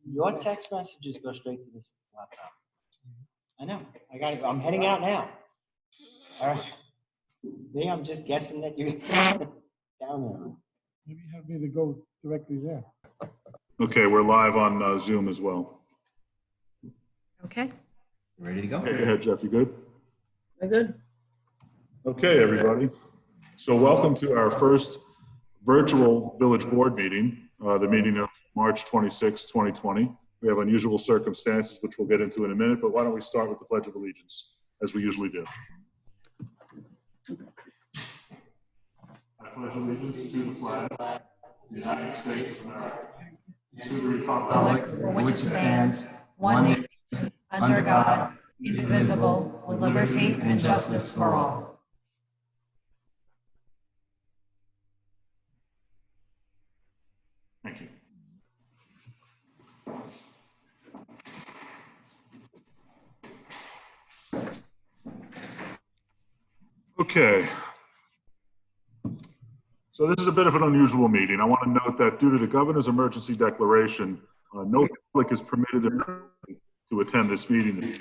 Your text messages go straight to this laptop. I know. I got it. I'm heading out now. All right. Me, I'm just guessing that you're down there. Maybe have me to go directly there. Okay, we're live on Zoom as well. Okay. Ready to go? Okay, go ahead, Jeff. You good? We're good. Okay, everybody. So welcome to our first virtual village board meeting, the meeting of March 26, 2020. We have unusual circumstances, which we'll get into in a minute, but why don't we start with the Pledge of Allegiance, as we usually do. I pledge allegiance to the flag of the United States of America, and to the republic For which it stands, one nation, under God, indivisible, with liberty and justice for all. Thank you. Okay. So this is a bit of an unusual meeting. I want to note that due to the governor's emergency declaration, no public is permitted to attend this meeting.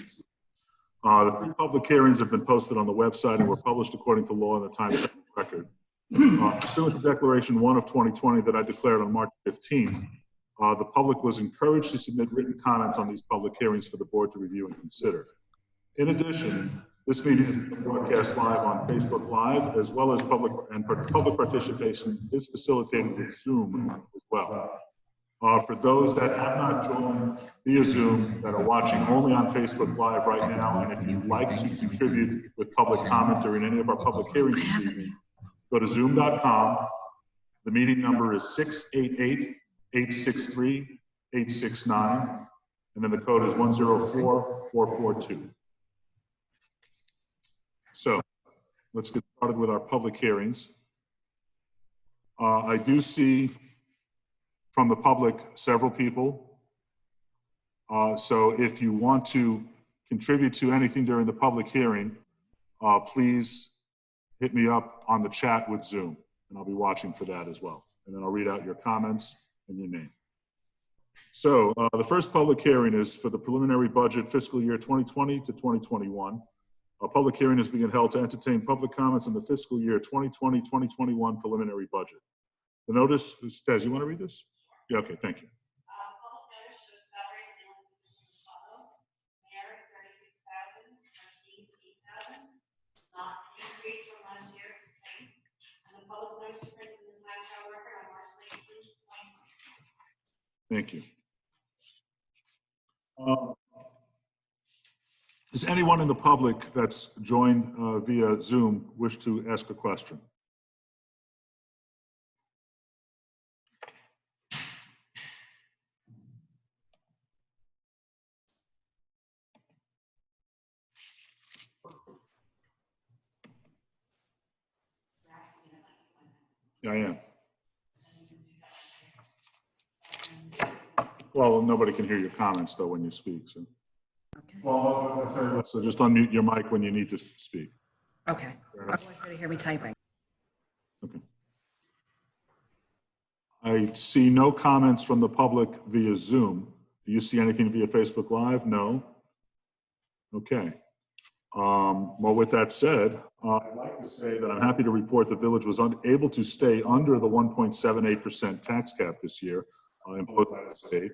The three public hearings have been posted on the website and were published according to law in the Times Record. Pursuant to Declaration 1 of 2020 that I declared on March 15th, the public was encouraged to submit written comments on these public hearings for the board to review and consider. In addition, this meeting is broadcast live on Facebook Live, as well as public participation is facilitated with Zoom as well. For those that have not joined via Zoom, that are watching only on Facebook Live right now, and if you'd like to contribute with public comment during any of our public hearings this evening, go to zoom.com. The meeting number is 688-863-869, and then the code is 104442. So let's get started with our public hearings. I do see from the public several people. So if you want to contribute to anything during the public hearing, please hit me up on the chat with Zoom, and I'll be watching for that as well. And then I'll read out your comments and your name. So the first public hearing is for the preliminary budget fiscal year 2020 to 2021. A public hearing is being held to entertain public comments on the fiscal year 2020-2021 preliminary budget. The notice, Des, you want to read this? Yeah, okay, thank you. Public notice shows salaries and positions follow. Mayor, 36,000, trustees, 8,000. It's not an increase from last year, it's the same. And the public notice is printed in the Times Record on March 19, 2020. Thank you. Does anyone in the public that's joined via Zoom wish to ask a question? Yeah, I am. Well, nobody can hear your comments though when you speak, so. Okay. Well, so just unmute your mic when you need to speak. Okay. I want you to hear me typing. Okay. I see no comments from the public via Zoom. Do you see anything via Facebook Live? No. Okay. Well, with that said, I'd like to say that I'm happy to report the village was able to stay under the 1.78% tax cap this year imposed by the state.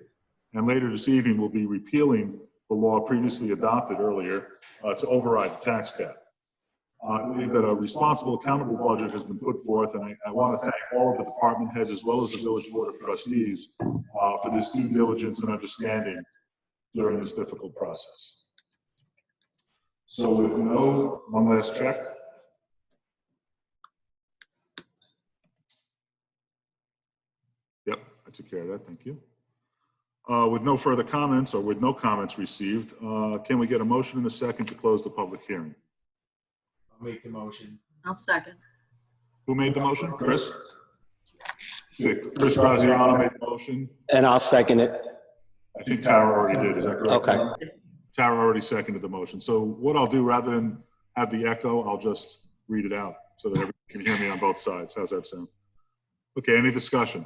And later this evening, we'll be repealing the law previously adopted earlier to override the tax cap. I believe that a responsible, accountable budget has been put forth, and I want to thank all of the department heads as well as the Village Board of Trustees for this due diligence and understanding during this difficult process. So with one last check. Yep, I took care of that, thank you. With no further comments, or with no comments received, can we get a motion and a second to close the public hearing? I'll make the motion. I'll second. Who made the motion? Chris? Okay, Chris Graziano made the motion. And I'll second it. I think Tara already did, is that correct? Okay. Tara already seconded the motion. So what I'll do, rather than have the echo, I'll just read it out so that everyone can hear me on both sides. How's that sound? Okay, any discussion?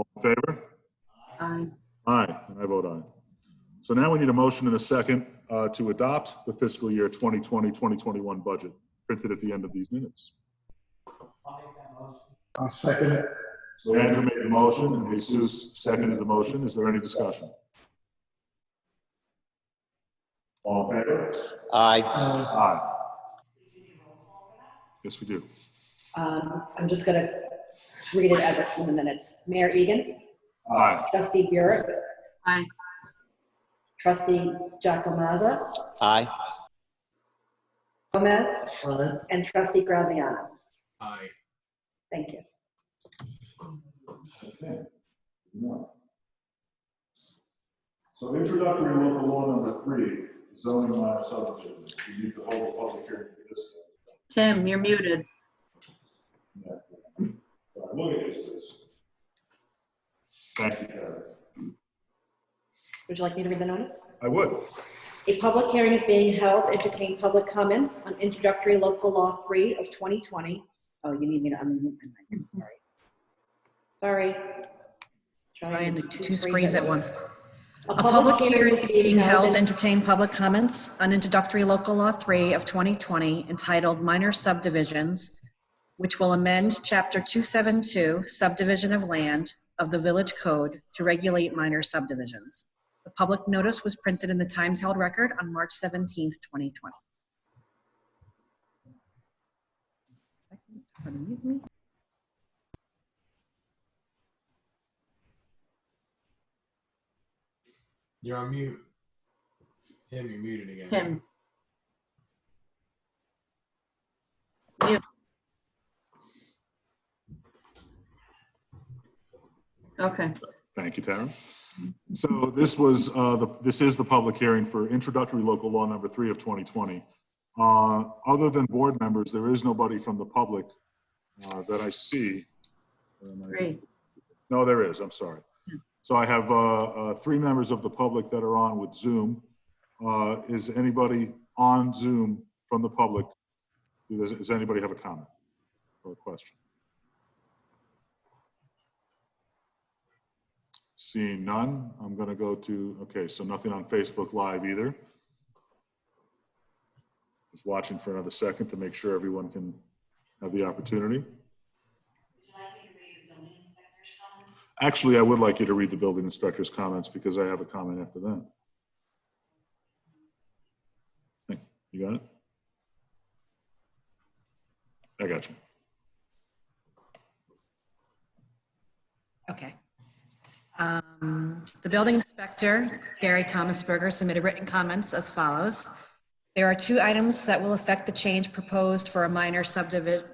All in favor? Aye. Aye, and I vote aye. So now we need a motion and a second to adopt the fiscal year 2020-2021 budget printed at the end of these minutes. I'll second it. So Andrew made the motion and Jesus seconded the motion. Is there any discussion? All in favor? Aye. Aye. Yes, we do. I'm just going to read it as it's in the minutes. Mayor Egan. Aye. Trustee Burek. Aye. Trustee Giacomazza. Aye. Gomez. Aye. And Trustee Graziano. Aye. Thank you. Okay. So introductory local law number 3, zoning minor subdivisions. We need to hold a public hearing for this. Tim, you're muted. Yeah. Look at this, please. Thank you, Karen. Would you like me to read the notice? I would. A public hearing is being held to entertain public comments on introductory local law 3 of 2020. Oh, you need me to unmute my mic, sorry. Sorry. Trying two screens at once. A A public hearing is being held to entertain public comments on introductory local law 3 of 2020 entitled Minor Subdivisions, which will amend Chapter 272, Subdivision of Land of the Village Code to regulate minor subdivisions. The public notice was printed in the Times Held Record on March 17th, 2020. Unmute me. You're on mute. Tim, you're muted again. Tim. Mute. Okay. Thank you, Tara. So this was this is the public hearing for introductory local law number 3 of 2020. Other than board members, there is nobody from the public that I see. Great. No, there is. I'm sorry. So I have 3 members of the public that are on with Zoom. Is anybody on Zoom from the public? Does anybody have a comment or a question? Seeing none, I'm going to go to, okay, so nothing on Facebook Live either. Just watching for another second to make sure everyone can have the opportunity. Would you like me to read the building inspector's comments? Actually, I would like you to read the building inspector's comments because I have a comment after that. Hey, you got it? I got you. Okay. The building inspector, Gary Thomasberger, submitted written comments as follows. There are 2 items that will affect the change proposed for a major subdivision.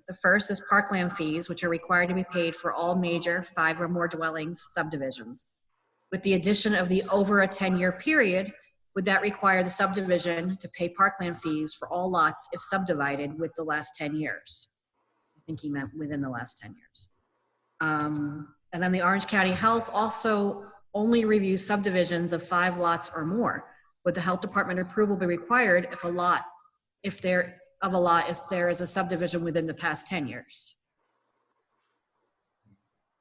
The first is parkland fees, which are required to be paid for all major 5 or more dwellings subdivisions. With the addition of the over a 10-year period, would that require the subdivision to pay parkland fees for all lots if subdivided with the last 10 years? I think he meant within the last 10 years. And then the Orange County Health also only reviews subdivisions of 5 lots or more. Would the health department approval be required if there is a subdivision within the past 10 years?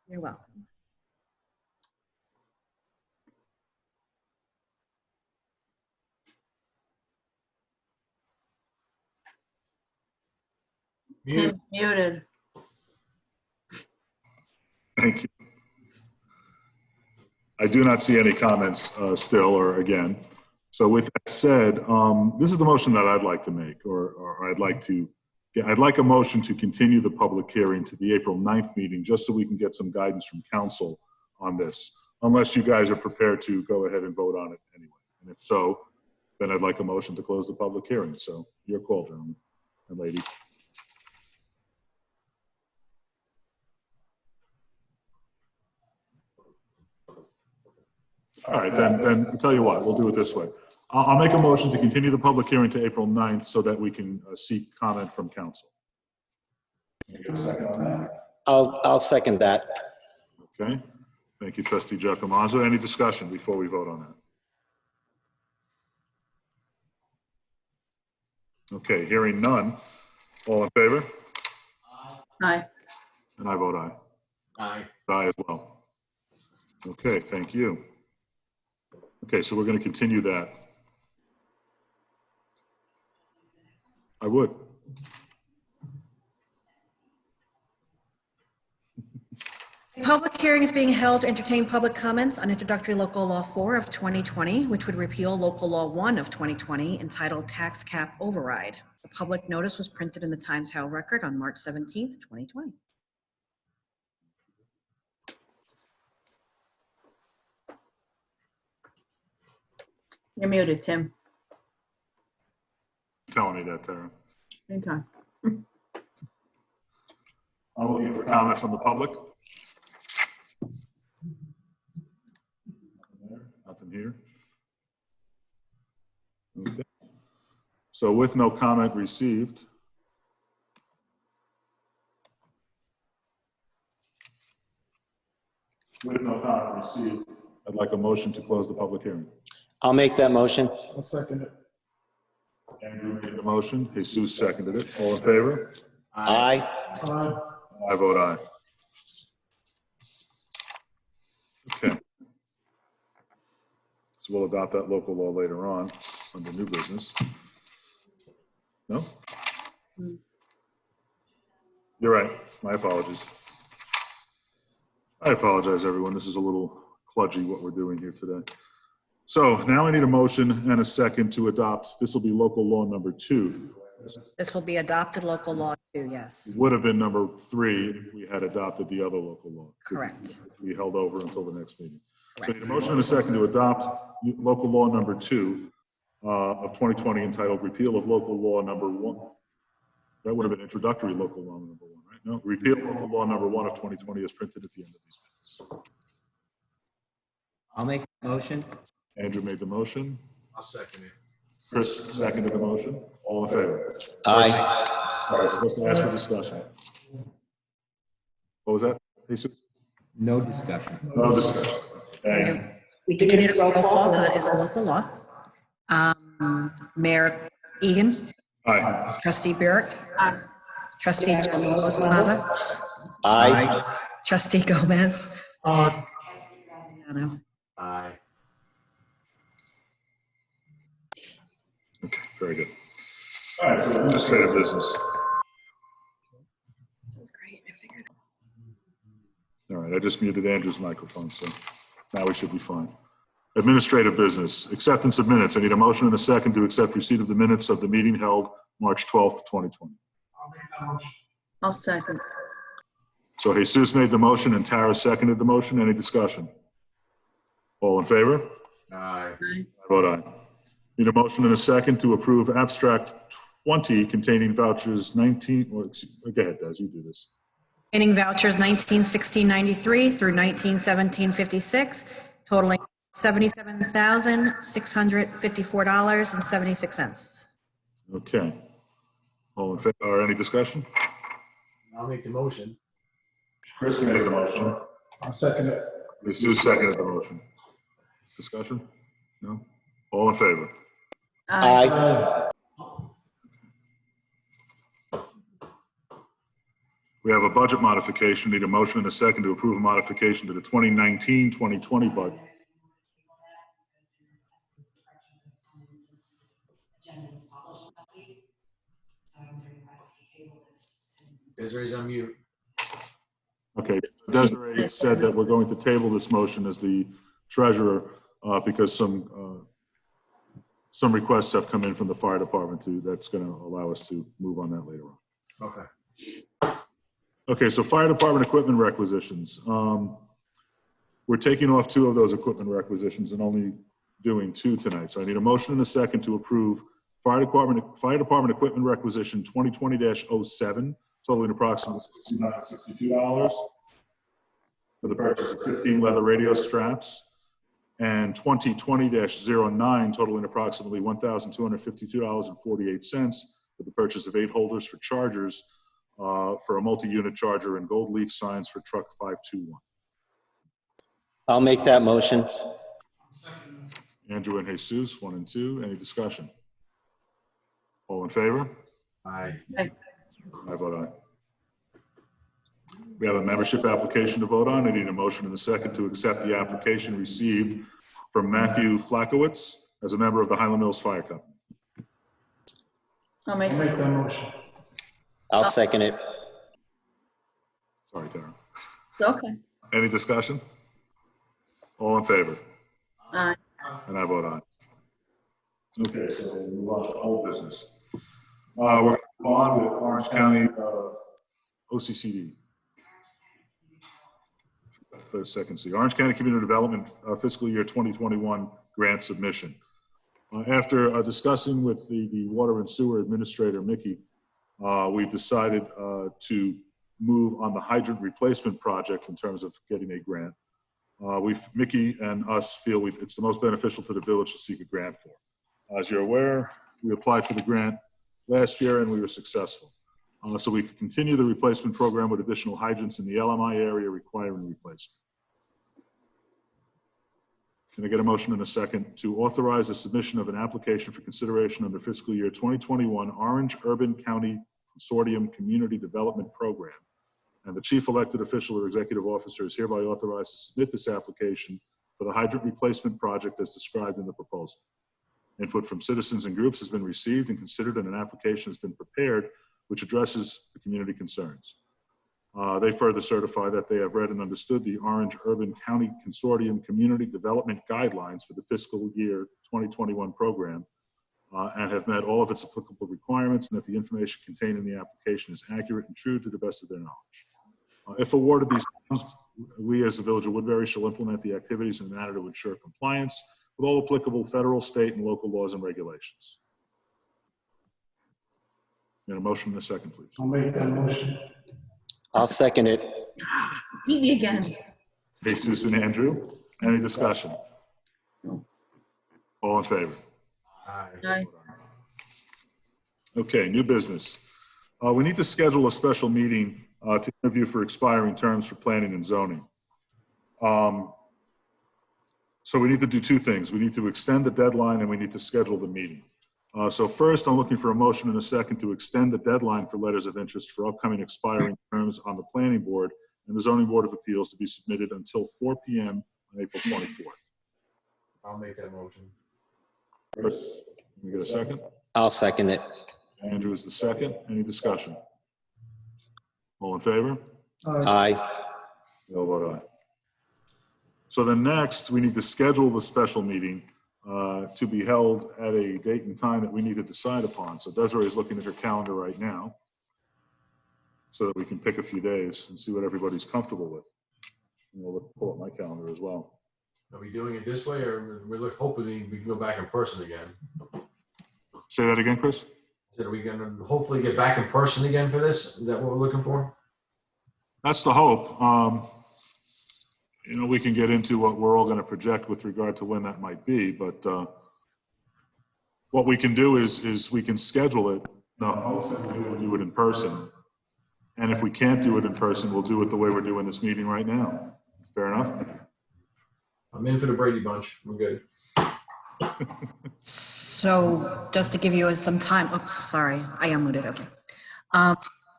You're welcome. Mute. Muted. Thank you. I do not see any comments still or again. So with that said, this is the motion that I'd like to make, or I'd like a motion to continue the public hearing to the April 9th meeting, just so we can get some guidance from council on this, unless you guys are prepared to go ahead and vote on it anyway. And if so, then I'd like a motion to close the public hearing. So your call, gentlemen and ladies. All right, then I'll tell you what, we'll do it this way. I'll make a motion to continue the public hearing to April 9th so that we can seek comment from council. I'll second that. Okay, thank you, Trustee Giacomazzo. Any discussion before we vote on that? Okay, hearing none. All in favor? Aye. And I vote aye. Aye. Aye as well. Okay, thank you. Okay, so we're going to continue that. I would. A public hearing is being held to entertain public comments on introductory local law 4 of 2020, which would repeal local law 1 of 2020 entitled Tax Cap Override. The public notice was printed in the Times Herald Record on March 17th, 2020. You're muted, Tim. Telling me that, Tara. Anytime. I'm looking for comment from the public. Nothing here. Okay. So with no comment received, I'd like a motion to close the public hearing. I'll make that motion. I'll second it. Andrew made the motion, Jesus seconded it. All in favor? Aye. Aye. I vote aye. Okay. So we'll adopt that local law later on under new business. No? You're right. My apologies. I apologize, everyone. This is a little kludgy what we're doing here today. So now I need a motion and a second to adopt. This will be local law number 2. This will be adopted local law 2, yes. It would have been number 3 if we had adopted the other local law. Correct. We held over until the next meeting. So I Correct. need a motion and a second to adopt local law number 2 of 2020 entitled Repeal of Local Law number 1. That would have been introductory local law number 1, right? No, repeal local law number 1 of 2020 is printed at the end of these minutes. I'll make the motion. Andrew made the motion. I'll second it. Chris seconded the motion. All in favor? Aye. All right, so let's ask for discussion. What was that, Jesus? No discussion. No discussion. And We do need a roll call. Because it is a local law. Mayor Egan, aye. Trustee Burke, Trustee Maza, Aye. Trustee Gomez. Aye. Diano. Aye. Okay, very good. All right, so administrative business. This is great. I figured. All right, I just muted Andrew's microphone, so now we should be fine. Administrative business, acceptance of minutes. I need a motion and a second to accept receipt of the minutes of the meeting held March 12th, 2020. I'll make that motion. I'll second. So Jesus made the motion and Tara seconded the motion. Any discussion? All in favor? Aye. I vote aye. Need a motion and a second to approve abstract 20 containing vouchers 19, or go ahead, Des, you do this. Containing vouchers 1916.93 through 1917.56, totaling $77,654.76. Okay. All in favor, or any discussion? I'll make the motion. Chris made the motion. I'll second it. Jesus seconded the motion. Discussion? No? All in favor? Aye. Aye. We have a budget modification. Need a motion and a second to approve a modification to the 2019-2020 budget. Agenda was published last week, so I'm going to request that you table this. Desiree's on mute. Okay, Desiree said that we're going to table this motion as the treasurer because some requests have come in from the fire department too. That's going to allow us to move on that later on. Okay. Okay, so fire department equipment requisitions. We're taking off 2 of those equipment requisitions and only doing 2 tonight. So I need a motion and a second to approve fire department equipment requisition 2020-07, totaling approximately $1,662 for the purchase of 15 leather radio straps, and 2020-09, totaling approximately $1,252.48 for the purchase of 8 holders for chargers for a multi-unit charger and gold leaf signs for truck 521. I'll make that motion. Andrew and Jesus, 1 and 2. Any discussion? All in favor? Aye. I vote aye. We have a membership application to vote on. I need a motion and a second to accept the application received from Matthew Flakowitz as a member of the Highland Mills Fire Company. I'll make, I'll make that motion. I'll second it. Sorry, Tara. okay. Any discussion? All in favor? Aye. And I vote aye. Okay, so we'll move on to old business. We're going to go on with Orange County OCCD. For a second, see, Orange County Community Development fiscal year 2021 grant submission. After discussing with the Water and Sewer Administrator, Mickey, we've decided to move on the hydrant replacement project in terms of getting a grant. Mickey and us feel it's the most beneficial to the village to seek a grant for. As you're aware, we applied for the grant last year and we were successful. So we could continue the replacement program with additional hydrants in the LMI area requiring replacement. Can I get a motion in a second to authorize the submission of an application for consideration under fiscal year 2021 Orange Urban County Consortium Community Development Program? And the chief elected official or executive officer is hereby authorized to submit this application for the hydrant replacement project as described in the proposal. Input from citizens and groups has been received and considered, and an application has been prepared which addresses the community concerns. They further certify that they have read and understood the Orange Urban County Consortium Community Development Guidelines for the fiscal year 2021 program and have met all of its applicable requirements, and that the information contained in the application is accurate and true to the best of their knowledge. If awarded these funds, we as the Village of Woodbury shall implement the activities in a manner to ensure compliance with all applicable federal, state, and local laws and regulations. Get a motion in a second, please. I'll make that motion. I'll second it. Beat me again. Jesus and Andrew, any discussion? All in favor? Aye. Aye. Okay, new business. We need to schedule a special meeting to interview for expiring terms for planning and zoning. So we need to do two things. We need to extend the deadline and we need to schedule the meeting. So first, I'm looking for a motion in a second to extend the deadline for letters of interest for upcoming expiring terms on the Planning Board and the Zoning Board of Appeals to be submitted until 4 p.m. on April 24th. I'll make that motion. Chris, can we get a second? I'll second it. Andrew is the second. Any discussion? All in favor? Aye. No vote aye. So then next, we need to schedule the special meeting to be held at a date and time that we need to decide upon. So Desiree is looking at her calendar right now so that we can pick a few days and see what everybody's comfortable with. And we'll pull up my calendar as well. Are we doing it this way, or we're hoping we can go back in person again? Say that again, Chris? Are we going to hopefully get back in person again for this? Is that what we're looking for? That's the hope. You know, we can get into what we're all going to project with regard to when that might be, but what we can do is we can schedule it. No, we'll do it in person. And if we can't do it in person, we'll do it the way we're doing this meeting right now. Fair enough? I'm in for the Brady Bunch. We're good. So just to give you some time, oops, sorry, I am muted, okay.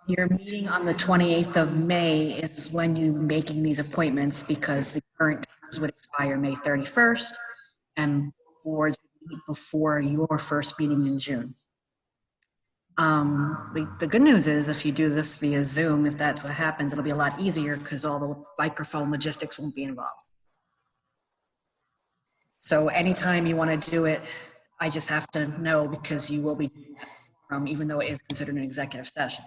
Your meeting on the 28th of May is when you're making these appointments because the current terms would expire May 31st and boards would meet before your first meeting in June. The good news is if you do this via Zoom, if that's what happens, it'll be a lot easier because all the microphone logistics won't be involved. So anytime you want to do it, I just have to know because you will be doing that, even though it is considered an executive session.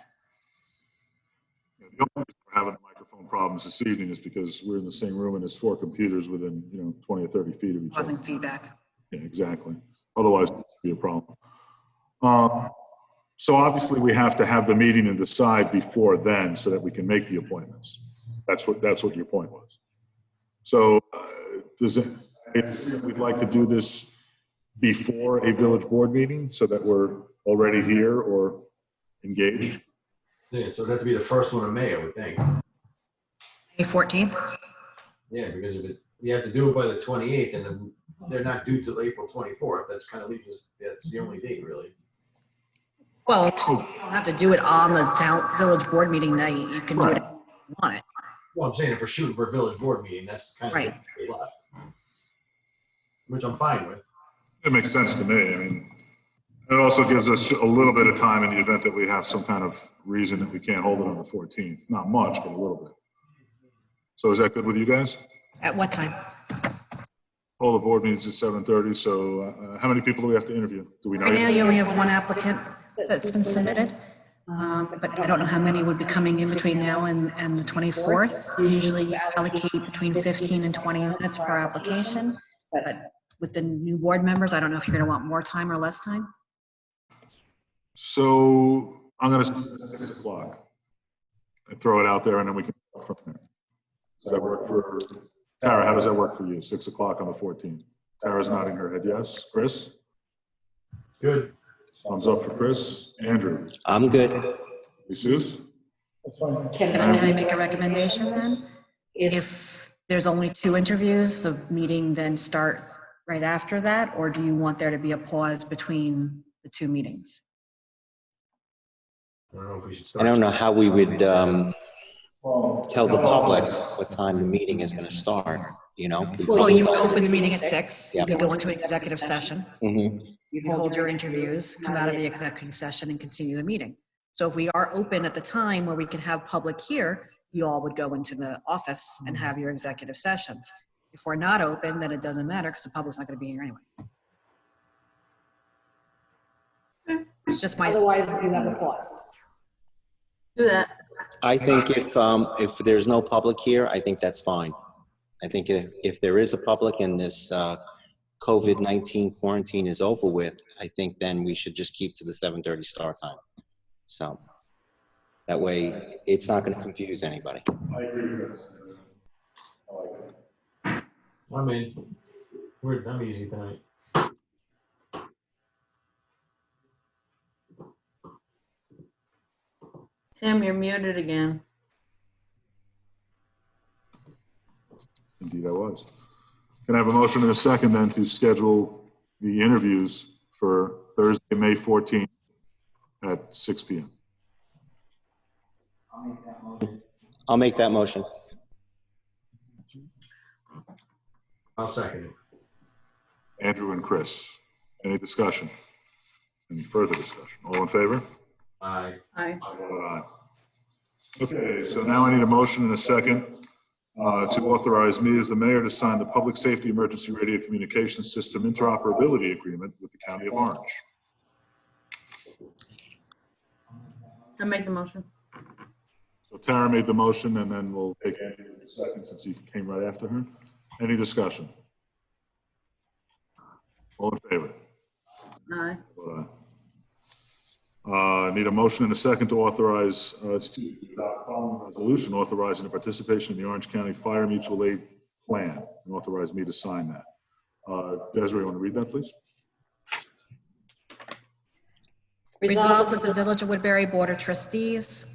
The only reason we're having microphone problems this evening is because we're in the same room and there's 4 computers within 20 or 30 feet of each other. Causing feedback. Yeah, exactly. Otherwise, it would be a problem. So obviously, we have to have the meeting and decide before then so that we can make the appointments. That's what your point was. So we'd like to do this before a village board meeting so that we're already here or engaged. Yeah, so it'd have to be the first one in May, I would think. May 14th? Yeah, because if you have to do it by the 28th, and then they're not due till April 24th. That's kind of leaves us. That's the only date, really. Well, you don't have to do it on the village board meeting night. You can do it want it. Well, I'm saying if we're shooting for a village board meeting, that's kind of Right. what we left. Which I'm fine with. It makes sense to me. I mean, it also gives us a little bit of time in the event that we have some kind of reason that we can't hold it on the 14th. Not much, but a little bit. So is that good with you guys? At what time? All the board meetings at 7:30, so how many people do we have to interview? Do we know Right now, yet? you only have one applicant that's been submitted, but I don't know how many would be coming in between now and the 24th. Usually you allocate between 15 and 20 minutes per application, but with the new board members, I don't know if you're going to want more time or less time. So I'm going to say 6 o'clock. And throw it out there and then we can go from there. Does that work for, Tara, how does that work for you? 6 o'clock on the 14th? Tara's nodding her head yes. Chris? Good. Thumbs up for Chris. Andrew? I'm good. Jesus? That's fine. Can I make a recommendation then? If there's only 2 interviews, the meeting then start right after that, or do you want there to be a pause between the 2 meetings? I don't know if we should I start. don't know how we would tell the public what time the meeting is going to start, you know? Well, you open the meeting at 6, Yeah. you go into an executive session, Mhm. you hold your interviews, come out of the executive session and continue the meeting. So if we are open at the time where we can have public here, you all would go into the office and have your executive sessions. If we're not open, then it doesn't matter because the public's not going to be here anyway. It's just my, Otherwise, do have a pause. Do that. I think if there's no public here, I think that's fine. I think if there is a public and this COVID-19 quarantine is over with, I think then we should just keep to the 7:30 start time. So that way it's not going to confuse anybody. I agree with this. I mean, I'm easy tonight. Tim, you're muted again. Indeed, I was. Can I have a motion and a second then to schedule the interviews for Thursday, May 14th at 6 p.m.? I'll make that motion. I'll second it. Andrew and Chris. Any discussion? Any further discussion? All in favor? Aye. Aye. Aye. Okay, so now I need a motion and a second to authorize me as the mayor to sign the Public Safety Emergency Radio Communications System Interoperability Agreement with the County of Orange. I'll make the motion. So Tara made the motion, and then we'll take Andy as the second since he came right after her. Any discussion? All in favor? Aye. Need a motion and a second to authorize, adopt the following resolution authorizing the participation in the Orange County Fire Mutual Aid Plan, and authorize me to sign that. Desiree, you want to read that, please? resolved that the Village of Woodbury Board of Trustees,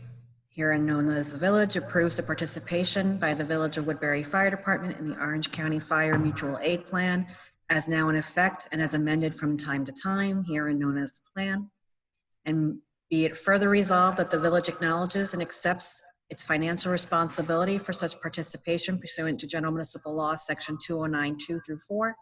herein known as the Village, approves the participation by the Village of Woodbury Fire Department in the Orange County Fire Mutual Aid Plan as now in effect and as amended from time to time, herein known as the plan. And be it further resolved that the village acknowledges and accepts its financial responsibility for such participation pursuant to General Municipal Law, Section 209(2) through 4.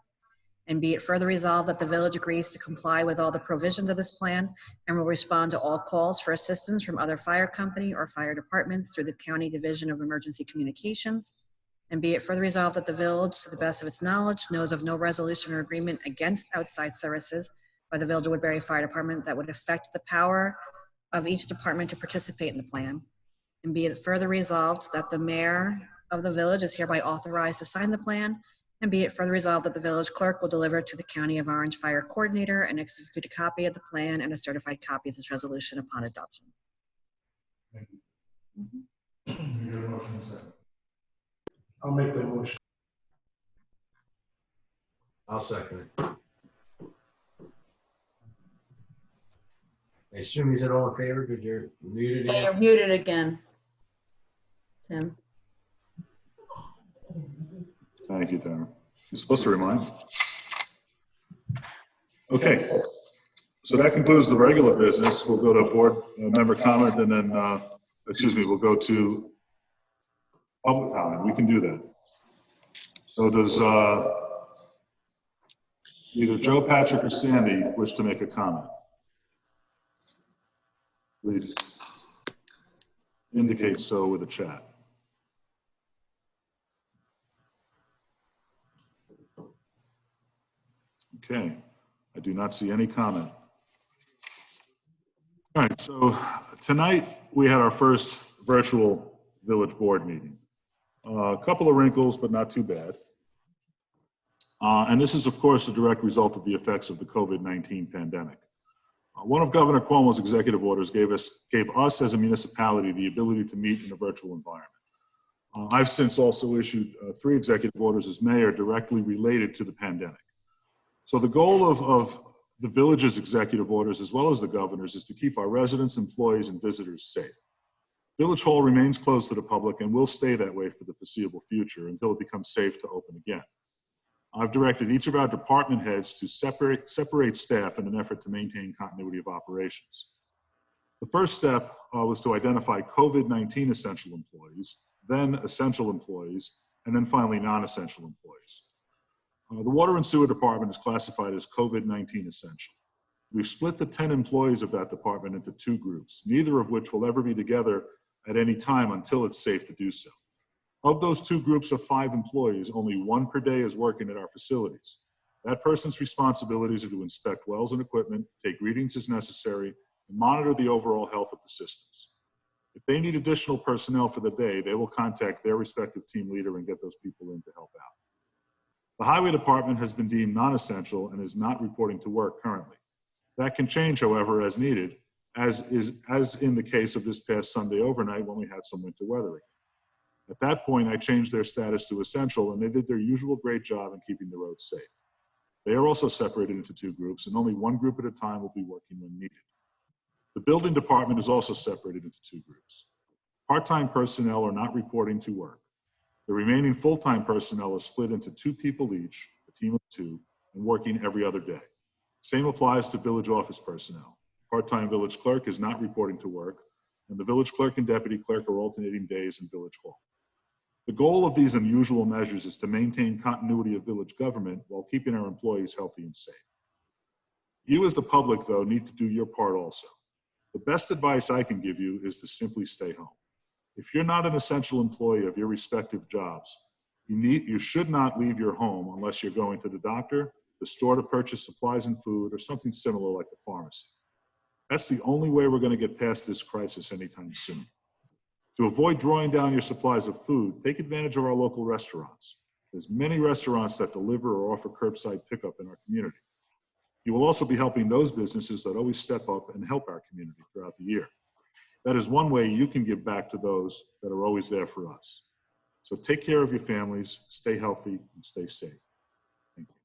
And be it further resolved that the village agrees to comply with all the provisions of this plan and will respond to all calls for assistance from other fire company or fire departments through the County Division of Emergency Communications. And be it further resolved that the village, to the best of its knowledge, knows of no resolution or agreement against outside services by the Village of Woodbury Fire Department that would affect the power of each department to participate in the plan. And be it further resolved that the mayor of the village is hereby authorized to sign the plan. And be it further resolved that the village clerk will deliver to the County of Orange Fire Coordinator and execute a copy of the plan and a certified copy of this resolution upon adoption. I'll make that motion. I'll second it. I assume you said all in favor because you're muted Yeah, again? you're muted again, Tim. Thank you, Tara. You're supposed to remind. Okay, so that concludes the regular business. We'll go to board member comment and then, we'll go to Public comment, we can do that. So does either Joe, Patrick, or Sandy wish to make a comment? Please indicate so with a chat. Okay, I do not see any comment. All right, so tonight we had our first virtual village board meeting. A couple of wrinkles, but not too bad. And this is, of course, a direct result of the effects of the COVID-19 pandemic. One of Governor Cuomo's executive orders gave us as a municipality the ability to meet in a virtual environment. I've since also issued 3 executive orders as mayor directly related to the pandemic. So the goal of the village's executive orders, as well as the governor's, is to keep our residents, employees, and visitors safe. Village Hall remains closed to the public and will stay that way for the foreseeable future until it becomes safe to open again. I've directed each of our department heads to separate staff in an effort to maintain continuity of operations. The first step was to identify COVID-19 essential employees, then essential employees, and then finally non-essential employees. The Water and Sewer Department is classified as COVID-19 essential. We've split the 10 employees of that department into 2 groups, neither of which will ever be together at any time until it's safe to do so. Of those 2 groups of 5 employees, only 1 per day is working at our facilities. That person's responsibilities are to inspect wells and equipment, take readings as necessary, and monitor the overall health of the systems. If they need additional personnel for the day, they will contact their respective team leader and get those people in to help out. The Highway Department has been deemed non-essential and is not reporting to work currently. That can change, however, as needed, as in the case of this past Sunday overnight when we had some winter weathering. At that point, I changed their status to essential, and they did their usual great job in keeping the roads safe. They are also separated into 2 groups, and only 1 group at a time will be working when needed. The building department is also separated into 2 groups. Part-time personnel are not reporting to work. The remaining full-time personnel is split into 2 people each, a team of 2, and working every other day. Same applies to village office personnel. Part-time village clerk is not reporting to work, and the village clerk and deputy clerk are alternating days in Village Hall. The goal of these unusual measures is to maintain continuity of village government while keeping our employees healthy and safe. You as the public, though, need to do your part also. The best advice I can give you is to simply stay home. If you're not an essential employee of your respective jobs, you should not leave your home unless you're going to the doctor, the store to purchase supplies and food, or something similar like the pharmacy. That's the only way we're going to get past this crisis anytime soon. To avoid drawing down your supplies of food, take advantage of our local restaurants. There's many restaurants that deliver or offer curbside pickup in our community. You will also be helping those businesses that always step up and help our community throughout the year. That is one way you can give back to those that are always there for us. So take care of your families, stay healthy, and stay safe. Thank you.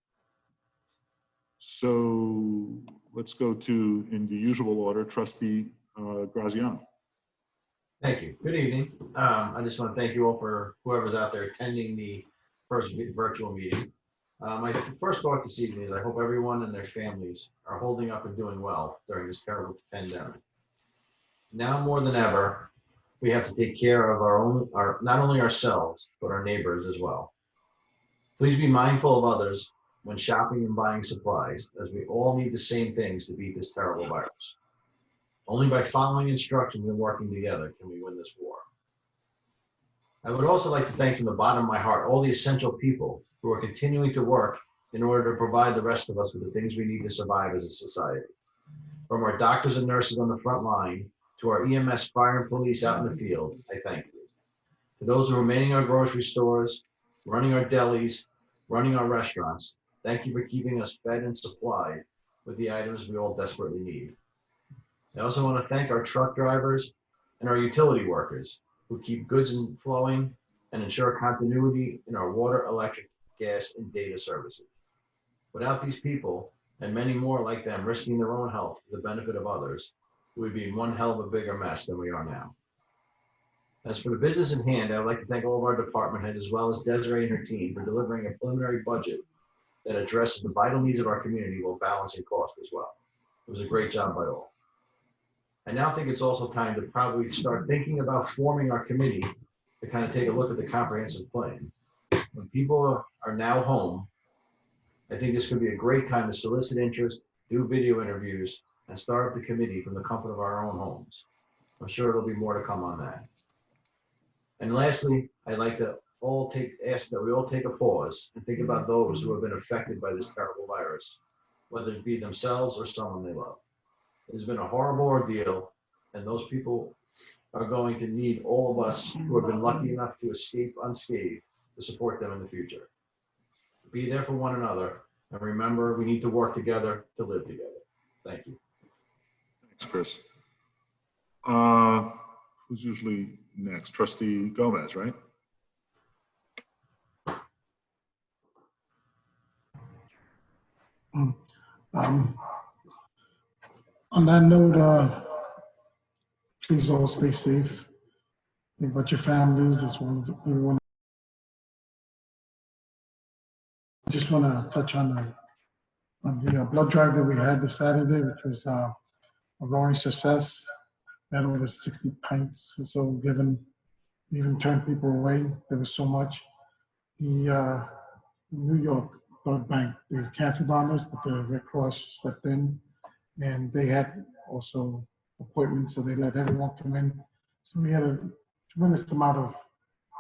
So let's go to, in the usual order, Trustee Graziano. Thank you. Good evening. I just want to thank you all for whoever's out there attending the first virtual meeting. My first thought this evening is I hope everyone and their families are holding up and doing well during this terrible pandemic. Now more than ever, we have to take care of not only ourselves, but our neighbors as well. Please be mindful of others when shopping and buying supplies, as we all need the same things to beat this terrible virus. Only by following instructions and working together can we win this war. I would also like to thank from the bottom of my heart all the essential people who are continuing to work in order to provide the rest of us with the things we need to survive as a society. From our doctors and nurses on the front line to our EMS, fire, and police out in the field, I thank you. To those who are manning our grocery stores, running our delis, running our restaurants, thank you for keeping us fed and supplied with the items we all desperately need. I also want to thank our truck drivers and our utility workers who keep goods flowing and ensure continuity in our water, electric, gas, and data services. Without these people, and many more like them risking their own health for the benefit of others, we would be in one hell of a bigger mess than we are now. As for the business in hand, I would like to thank all of our department heads as well as Desiree and her team for delivering a preliminary budget that addresses the vital needs of our community while balancing cost as well. It was a great job by all. I now think it's also time to probably start thinking about forming our committee to kind of take a look at the comprehensive plan. When people are now home, I think this could be a great time to solicit interest, do video interviews, and start up the committee from the comfort of our own homes. I'm sure there'll be more to come on that. And lastly, I'd like to ask that we all take a pause and think about those who have been affected by this terrible virus, whether it be themselves or someone they love. It has been a horrible ordeal, and those people are going to need all of us who have been lucky enough to escape unscathed to support them in the future. Be there for one another, and remember, we need to work together to live together. Thank you. Thanks, Chris. Who's usually next? Trustee Gomez, right? On that note, please all stay safe. Think about your families. That's one everyone. I just want to touch on the blood drive that we had this Saturday, which was a roaring success. We had over 60 pints, so given even turned people away. There was so much. The New York Blood Bank, they canceled on us, but the Red Cross stepped in, and they had also appointments, so they let everyone come in. So we had a tremendous amount of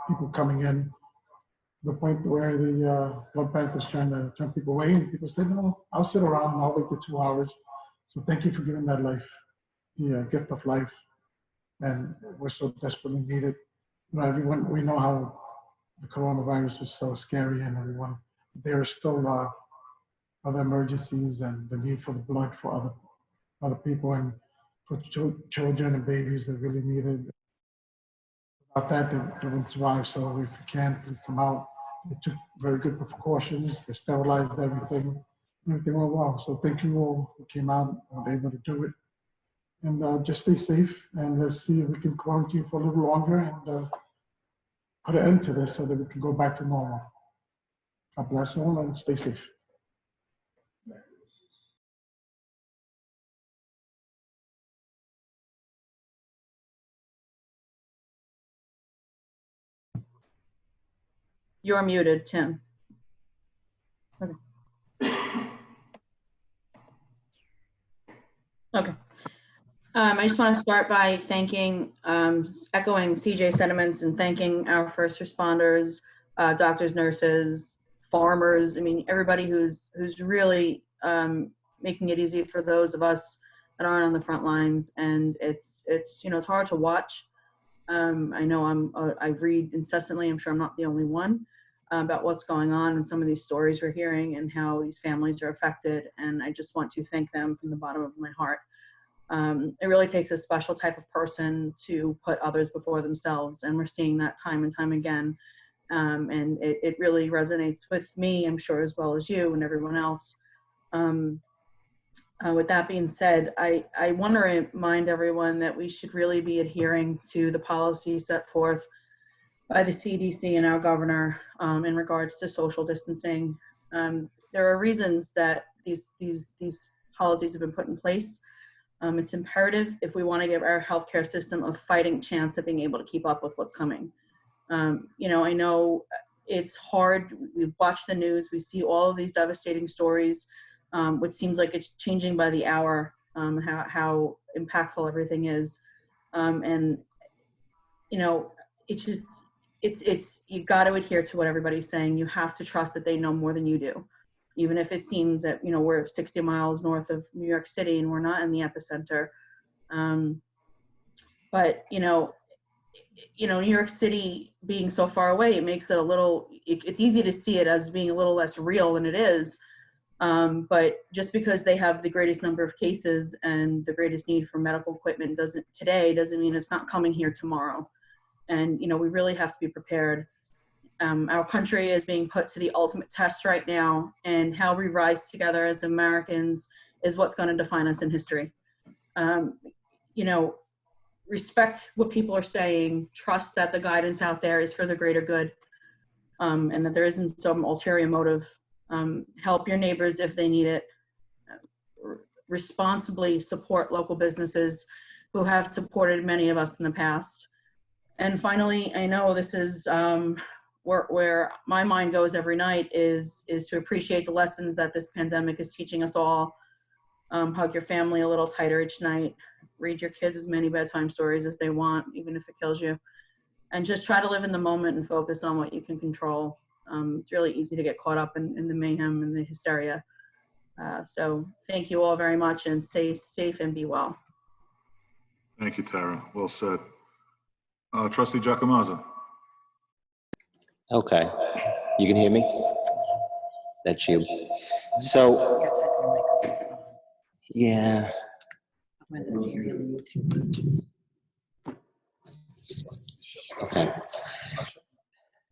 people coming in, to the point where the blood bank was trying to turn people away, and people said, no, I'll sit around and I'll wait the 2 hours. So thank you for giving that life, the gift of life, and we're so desperately needed. You know, everyone, we know how the coronavirus is so scary, and everyone, there are still other emergencies and the need for the blood for other people, and for children and babies that really need it. Without that, they wouldn't survive. So if you can, please come out. They took very good precautions. They sterilized everything. Everything went well. So thank you all who came out and were able to do it. And just stay safe, and let's see if we can quarantine for a little longer and put an end to this so that we can go back to normal. God bless all and stay safe. You're muted, Tim. Okay. Okay. I just want to start by thanking, echoing CJ's sentiments and thanking our first responders, doctors, nurses, farmers. I mean, everybody who's really making it easy for those of us that aren't on the front lines. And it's hard to watch. I know I read incessantly. I'm sure I'm not the only one about what's going on and some of these stories we're hearing and how these families are affected. And I just want to thank them from the bottom of my heart. It really takes a special type of person to put others before themselves. And we're seeing that time and time again. And it really resonates with me, I'm sure, as well as you and everyone else. With that being said, I want to remind everyone that we should really be adhering to the policy set forth by the CDC and our governor in regards to social distancing. There are reasons that these policies have been put in place. It's imperative if we want to give our healthcare system a fighting chance of being able to keep up with what's coming. I know it's hard. We've watched the news. We see all of these devastating stories, which seems like it's changing by the hour, how impactful everything is. It's you got to adhere to what everybody's saying. You have to trust that they know more than you do. Even if it seems that, we're 60 miles north of New York City and we're not in the epicenter. But New York City being so far away, it makes it it's easy to see it as being a little less real than it is. But just because they have the greatest number of cases and the greatest need for medical equipment doesn't mean it's not coming here tomorrow. And, we really have to be prepared. Our country is being put to the ultimate test right now, and how we rise together as Americans is what's going to define us in history. Respect what people are saying, trust that the guidance out there is for the greater good, and that there isn't some ulterior motive. Help your neighbors if they need it. Responsibly support local businesses who have supported many of us in the past. And finally, I know this is where my mind goes every night is to appreciate the lessons that this pandemic is teaching us all. Hug your family a little tighter each night. Read your kids as many bedtime stories as they want, even if it kills you. And just try to live in the moment and focus on what you can control. It's really easy to get caught up in the mayhem and the hysteria. So thank you all very much, and stay safe and be well. Thank you, Tara. Well said. Trustee Giacomazzo. Okay, you can hear me? That's you. So, yeah. Okay,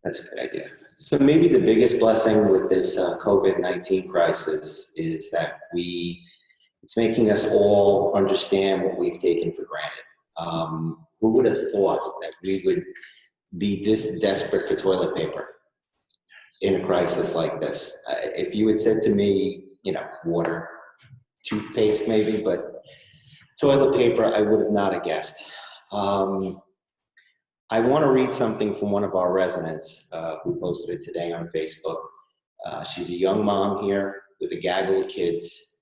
that's a good idea. So maybe the biggest blessing with this COVID-19 crisis is that it's making us all understand what we've taken for granted. Who would have thought that we would be this desperate for toilet paper in a crisis like this? If you had said to me, water, toothpaste maybe, but toilet paper, I would have not have guessed. I want to read something from one of our residents who posted it today on Facebook. She's a young mom here with a gaggle of kids.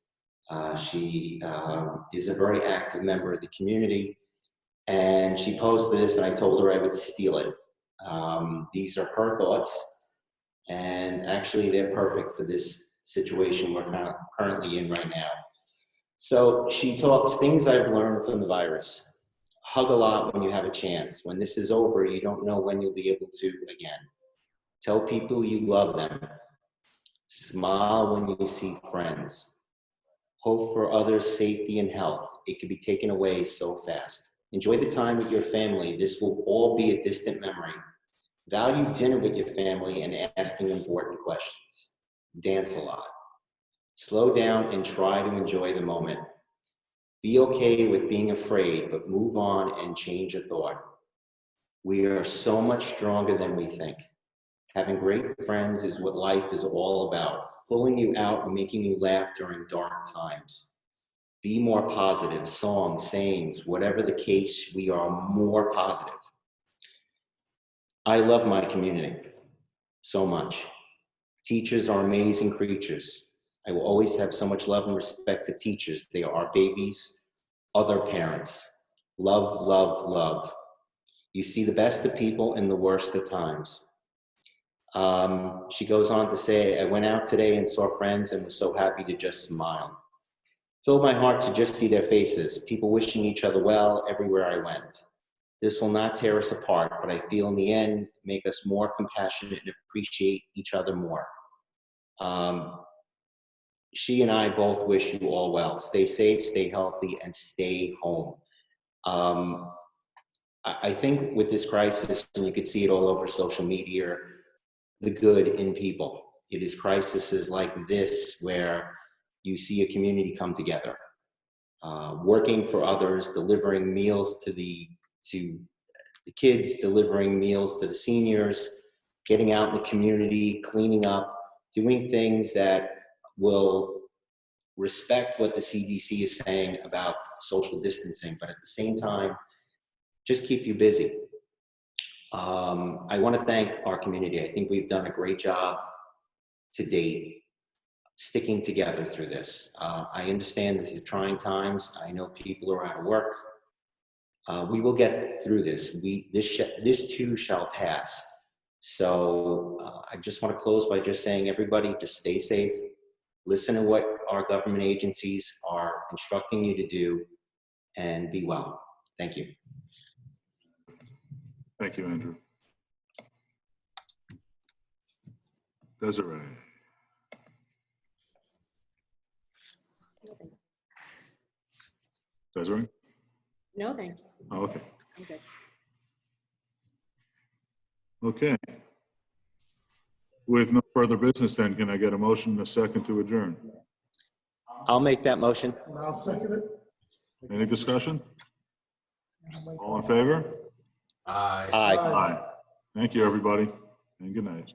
She is a very active member of the community, and she posted this, and I told her I would steal it. These are her thoughts, and actually they're perfect for this situation we're currently in right now. So she talks things I've learned from the virus. Hug a lot when you have a chance. When this is over, you don't know when you'll be able to again. Tell people you love them. Smile when you see friends. Hope for others' safety and health. It can be taken away so fast. Enjoy the time with your family. This will all be a distant memory. Value dinner with your family and asking important questions. Dance a lot. Slow down and try to enjoy the moment. Be okay with being afraid, but move on and change a thought. We are so much stronger than we think. Having great friends is what life is all about, pulling you out and making you laugh during dark times. Be more positive, songs, sayings, whatever the case, we are more positive. I love my community so much. Teachers are amazing creatures. I will always have so much love and respect for teachers. They are our babies, other parents. Love, love, love. You see the best of people and the worst of times. She goes on to say, I went out today and saw friends and was so happy to just smile. Filled my heart to just see their faces, people wishing each other well everywhere I went. This will not tear us apart, but I feel in the end, make us more compassionate and appreciate each other more. She and I both wish you all well. Stay safe, stay healthy, and stay home. I think with this crisis, and you could see it all over social media, the good in people. It is crises like this where you see a community come together, working for others, delivering meals to the kids, delivering meals to the seniors, getting out in the community, cleaning up, doing things that will respect what the CDC is saying about social distancing, but at the same time, just keep you busy. I want to thank our community. I think we've done a great job to date, sticking together through this. I understand this is trying times. I know people are out of work. We will get through this. This too shall pass. So I just want to close by just saying, everybody, just stay safe. Listen to what our government agencies are instructing you to do, and be well. Thank you. Thank you, Andrew. Desiree. Desiree? No, thank you. Oh, okay. I'm good. Okay. With no further business then, can I get a motion and a second to adjourn? I'll make that motion. I'll second it. Any discussion? All in favor? Aye. Aye. Aye. Thank you, everybody, and good night.